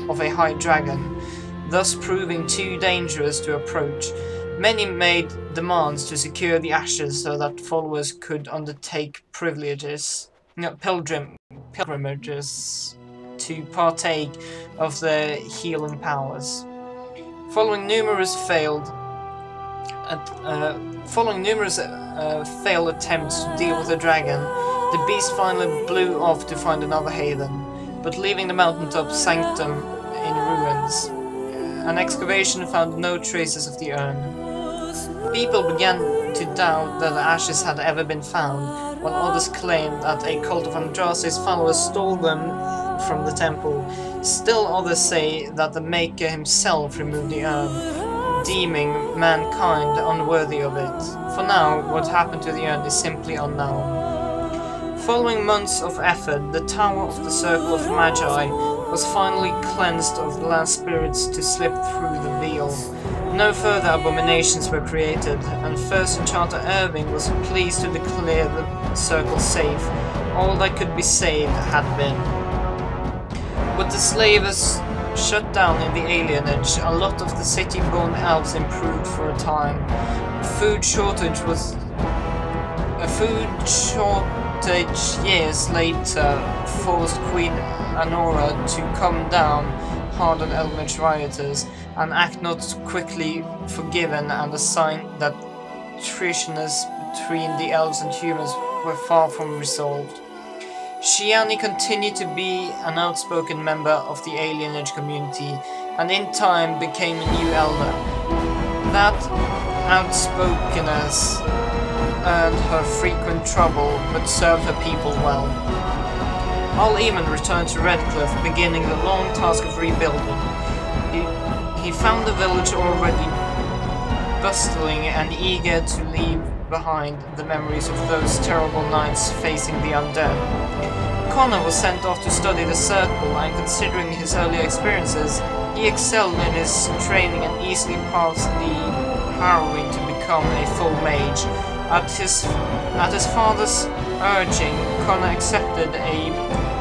of a high dragon, thus proving too dangerous to approach. Many made demands to secure the ashes so that followers could undertake pilgrimages to partake of the healing powers. Following numerous failed attempts to deal with the dragon, the beast finally blew off to find another haven, but leaving the mountaintop sanctum in ruins. An excavation found no traces of the urn. People began to doubt that the ashes had ever been found, while others claimed that a cult of Andraste's followers stole them from the temple. Still others say that the Maker himself removed the urn, deeming mankind unworthy of it. For now, what happened to the urn is simply unknown. Following months of effort, the Tower of the Circle of Magi was finally cleansed of the last spirits to slip through the veil. No further abominations were created, and First Enchanter Irving was pleased to declare the circle safe. All that could be saved had been. With the slavers shut down in the alienage, a lot of the city-born elves improved for a time. A food shortage years later forced Queen Anora to come down hard on Elvish rioters and act not quickly forgiven, and a sign that treasonous between the elves and humans were far from resolved. Shiani continued to be an outspoken member of the alienage community, and in time became a new elder. That outspokenness earned her frequent trouble, but served her people well. Al Eamon returned to Redcliffe, beginning the long task of rebuilding. He found the village already bustling and eager to leave behind the memories of those terrible nights facing the undead. Connor was sent off to study the circle, and considering his earlier experiences, he excelled in his training and easily passed the harrowing to become a full mage. At his father's urging, Connor accepted a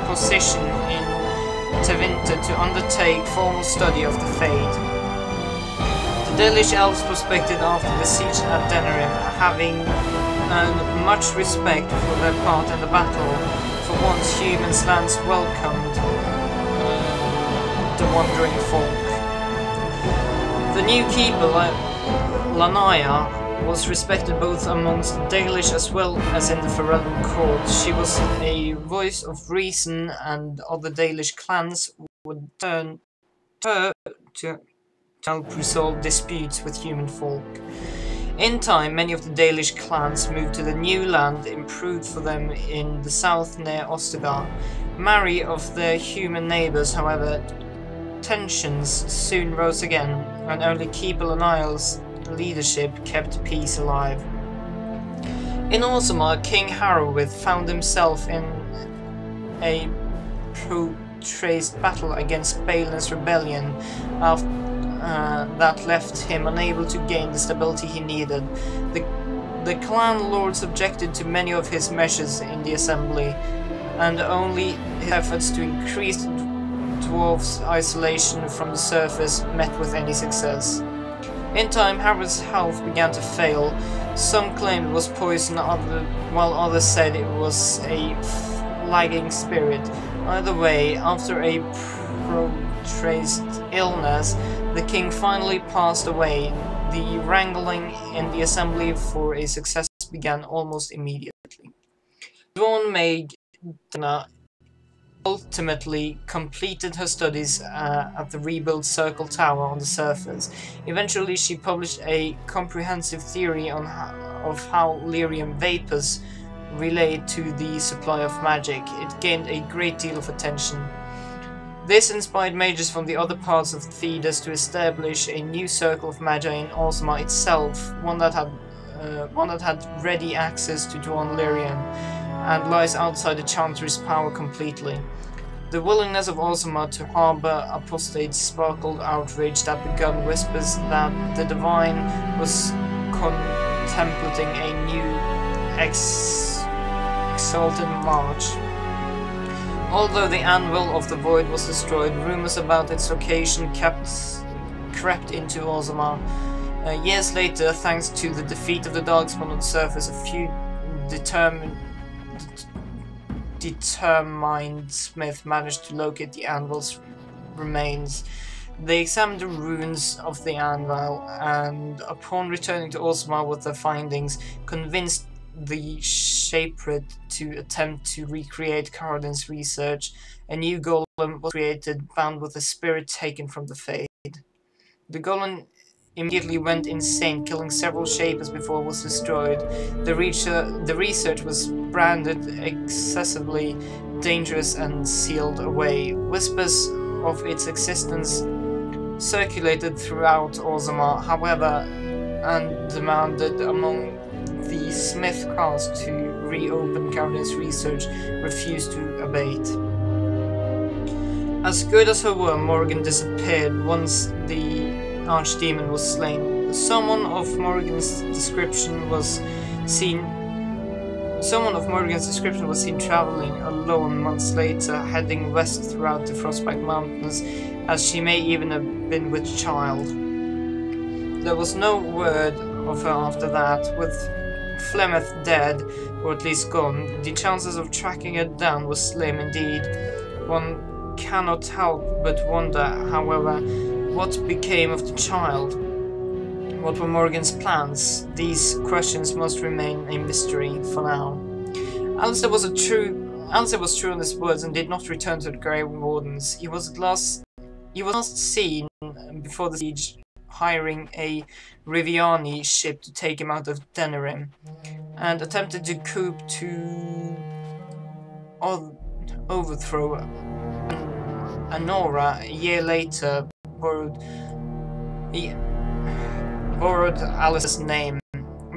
position in Tevinter to undertake formal study of the Fade. The Dalish elves prospected after the siege at Denerim, having earned much respect for their part in the battle. For once, humans' lands welcomed the wandering folk. The new keeper, Lanaya, was respected both amongst the Dalish as well as in the Ferelden court. She was a voice of reason, and other Dalish clans would turn to help resolve disputes with human folk. In time, many of the Dalish clans moved to the new land improved for them in the south near Ostagar. Mary of their human neighbours, however, tensions soon rose again, and only Keeper Laniel's leadership kept peace alive. In Orzammar, King Harrowith found himself in a traced battle against Balin's rebellion that left him unable to gain the stability he needed. The clan lords objected to many of his measures in the assembly, and only his efforts to increase the dwarf's isolation from the surface met with any success. In time, Harrod's health began to fail. Some claimed it was poison, while others said it was a lagging spirit. Either way, after a protracted illness, the king finally passed away. The wrangling in the assembly for a success began almost immediately. Dwarn Maid Dana ultimately completed her studies at the rebuilt Circle Tower on the surface. Eventually, she published a comprehensive theory of how lyrium vapors relate to the supply of magic. It gained a great deal of attention. This inspired mages from the other parts of Thedas to establish a new Circle of Magi in Orzammar itself, one that had ready access to Dwarn lyrium, and lies outside the Chantry's power completely. The willingness of Orzammar to harbour apostates sparkled outrage that begun whispers that the Divine was contemplating a new exalted march. Although the Anvil of the Void was destroyed, rumors about its location crept into Ozma. Years later, thanks to the defeat of the Darkspawn on the surface, a few determined Smith managed to locate the Anvil's remains. They examined the ruins of the Anvil, and upon returning to Ozma with their findings, convinced the Shapered to attempt to recreate Karadin's research. A new golem was created, bound with a spirit taken from the Fade. The golem immediately went insane, killing several Shapers before it was destroyed. The research was branded excessively dangerous and sealed away. Whispers of its existence circulated throughout Ozma, however, and demanded among the Smith caste to reopen Karadin's research refused to abate. As good as her were, Morrigan disappeared once the archdemon was slain. Someone of Morrigan's description was seen traveling alone months later, heading west throughout the Frostbite Mountains, as she may even have been with child. There was no word of her after that. With Flemeth dead, or at least gone, the chances of tracking her down were slim indeed. One cannot help but wonder, however, what became of the child. What were Morrigan's plans? These questions must remain a mystery for now. Alistair was true in his words and did not return to the Grey Wardens. He was last seen before the siege, hiring a Riviani ship to take him out of Denerim, and attempted to coup to overthrow Anora. A year later, borrowed Alistair's name,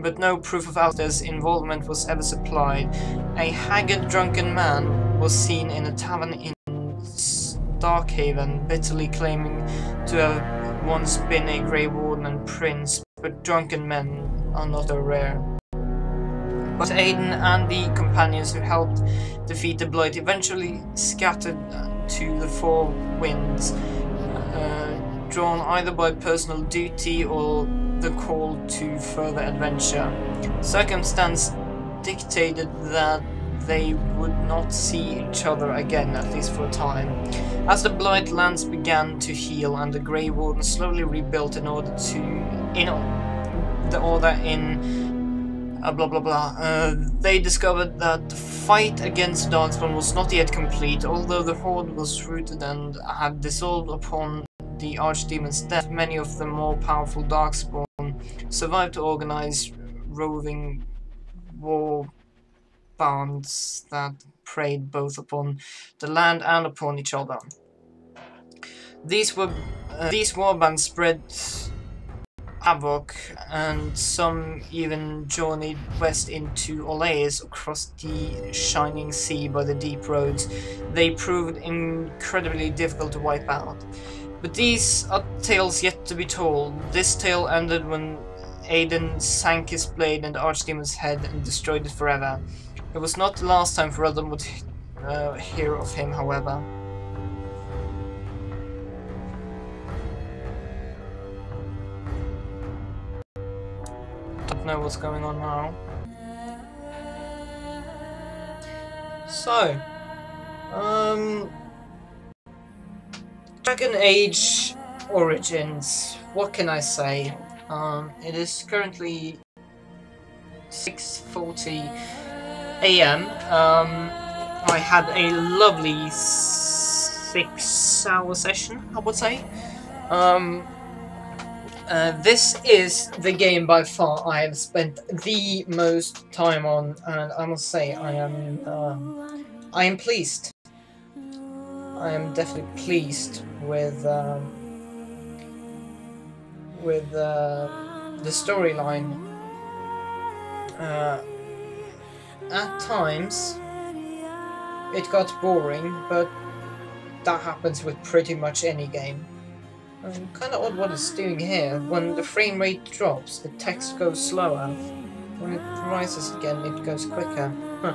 but no proof of Alistair's involvement was ever supplied. A haggard, drunken man was seen in a tavern in Darkhaven, bitterly claiming to have once been a Grey Warden and Prince, but drunken men are not so rare. But Aiden and the companions who helped defeat the Blight eventually scattered to the four winds, drawn either by personal duty or the call to further adventure. Circumstance dictated that they would not see each other again, at least for a time. As the Blight lands began to heal and the Grey Warden slowly rebuilt in order they discovered that the fight against Darkspawn was not yet complete. Although the Horde was rooted and had dissolved upon the Archdemon's death, many of the more powerful Darkspawn survived to organize roving war bands that preyed both upon the land and upon each other. These warbands spread havoc, and some even journeyed west into Olays across the shining sea by the deep roads. They proved incredibly difficult to wipe out. But these are tales yet to be told. This tale ended when Aiden sank his blade in the Archdemon's head and destroyed it forever. It was not the last time Ferelden would hear of him, however. Don't know what's going on now. So, Dragon Age Origins. What can I say? It is currently 6:40 AM. I had a lovely 6-hour session, I would say. This is the game by far I have spent the most time on, and I must say I am pleased. I am definitely pleased with the storyline. At times it got boring, but that happens with pretty much any game. Kind of odd what it's doing here. When the frame rate drops, the text goes slower. When it rises again, it goes quicker. Huh.